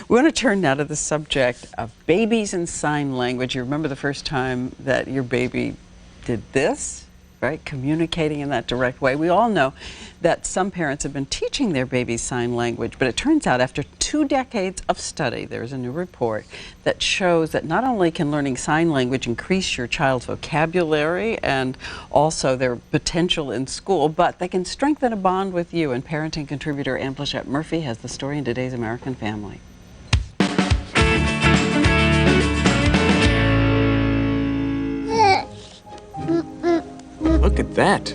We want to turn now to the subject of babies and sign language. You remember the first time that your baby did this, right? Communicating in that direct way. We all know that some parents have been teaching their babies sign language, but it turns out after 2 decades of study, there's a new report that shows that not only can learning sign language increase your child's vocabulary and also their potential in school, but they can strengthen a bond with you. And parenting contributor Ann Pleshette Murphy has the story in today's American Family. Look at that.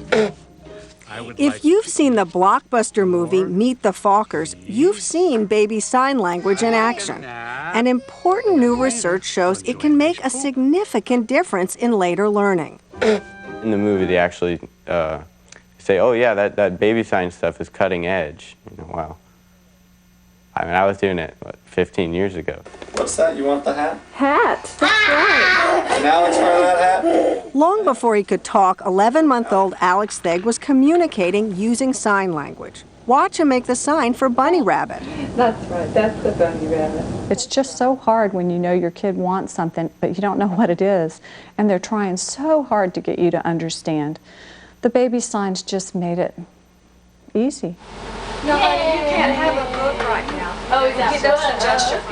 If you've seen the blockbuster movie Meet the Fockers, you've seen baby sign language in action. And important new research shows it can make a significant difference in later learning. In the movie, they actually say, oh yeah, that baby sign stuff is cutting edge. You know, wow. I mean, I was doing it, what, 15 years ago. What's that? You want the hat? Hat, that's right. And Alex wear that hat? Long before he could talk, 11-month-old Alex Thegg was communicating using sign language. Watch him make the sign for bunny rabbit. That's right, that's the bunny rabbit. It's just so hard when you know your kid wants something, but you don't know what it is. And they're trying so hard to get you to understand. The baby signs just made it easy. No, honey, you can't have a book right now. Oh, that's a gesture.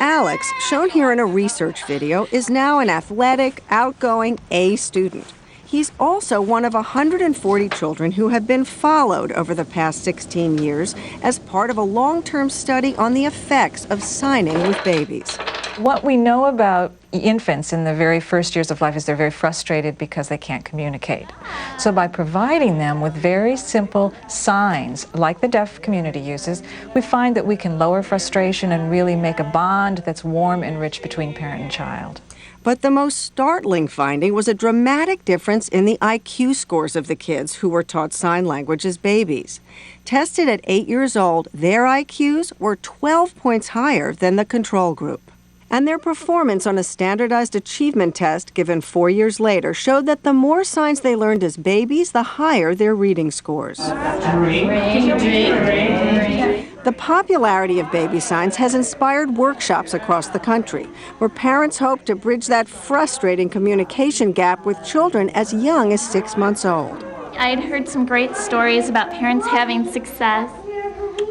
Alex, shown here in a research video, is now an athletic, outgoing A student. He's also one of 140 children who have been followed over the past 16 years as part of a long-term study on the effects of signing with babies. What we know about infants in the very first years of life is they're very frustrated because they can't communicate. So by providing them with very simple signs, like the deaf community uses, we find that we can lower frustration and really make a bond that's warm and rich between parent and child. But the most startling finding was a dramatic difference in the IQ scores of the kids who were taught sign language as babies. Tested at 8 years old, their IQs were 12 points higher than the control group. And their performance on a standardized achievement test given 4 years later showed that the more signs they learned as babies, the higher their reading scores. The popularity of baby signs has inspired workshops across the country, where parents hope to bridge that frustrating communication gap with children as young as 6 months old. I'd heard some great stories about parents having success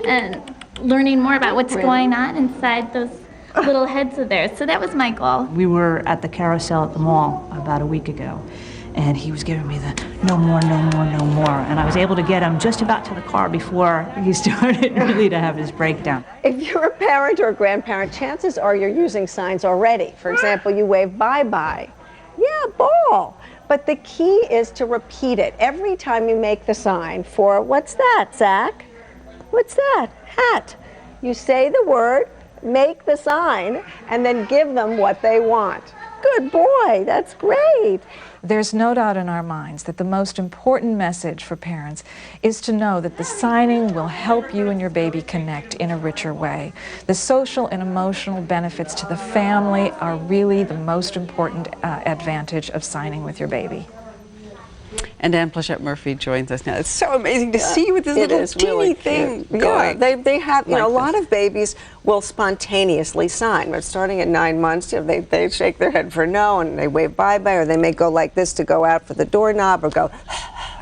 and learning more about what's going on inside those little heads of theirs. So that was my goal. We were at the carousel at the mall about a week ago, and he was giving me the no more, no more, no more. And I was able to get him just about to the car before he started really to have his breakdown. If you're a parent or a grandparent, chances are you're using signs already. For example, you wave bye-bye. Yeah, ball. But the key is to repeat it every time you make the sign for, what's that, Zach? What's that? Hat. You say the word, make the sign, and then give them what they want. Good boy, that's great. There's no doubt in our minds that the most important message for parents is to know that the signing will help you and your baby connect in a richer way. The social and emotional benefits to the family are really the most important advantage of signing with your baby. And Ann Pleshette Murphy joins us now. It's so amazing to see you with this little teeny thing going. Yeah, they have, you know, a lot of babies will spontaneously sign. But starting at 9 months, you know, they shake their head for no, and they wave bye-bye, or they may go like this to go out for the doorknob, or go,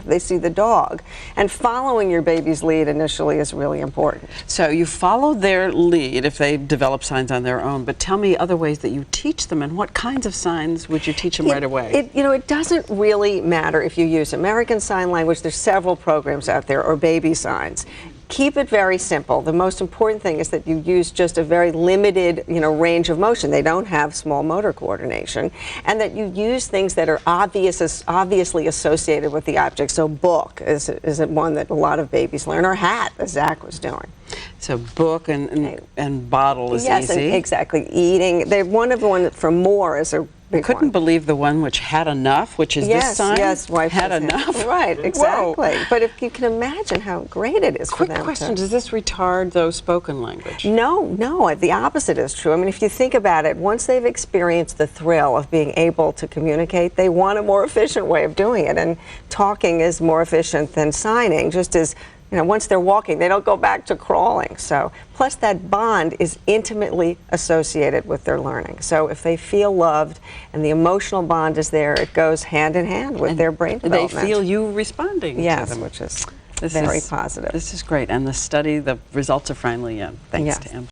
they see the dog. And following your baby's lead initially is really important. So you follow their lead if they develop signs on their own, but tell me other ways that you teach them, and what kinds of signs would you teach them right away? You know, it doesn't really matter if you use American Sign Language. There's several programs out there, or baby signs. Keep it very simple. The most important thing is that you use just a very limited, you know, range of motion. They don't have small motor coordination, and that you use things that are obviously associated with the object. So book is one that a lot of babies learn, or hat, as Zach was doing. So book and bottle is yes, easy. Yes, exactly. Eating. One of the one for more is a big Couldn't one. believe the one which had enough, which is this sign. Yes, wife had enough. Right, exactly. Whoa. But if you can imagine how great it is for them. Quick question, does this retard though spoken language? No, the opposite is true. I mean, if you think about it, once they've experienced the thrill of being able to communicate, they want a more efficient way of doing it. And talking is more efficient than signing, just as once they're walking, they don't go back to crawling. So, plus that bond is intimately associated with their learning. So if they feel loved and the emotional bond is there, it goes hand in hand with their brain They development. feel you responding to yes, them. which is This very is positive. This is great. And the study, the results are finally in, thanks Yes. to Em.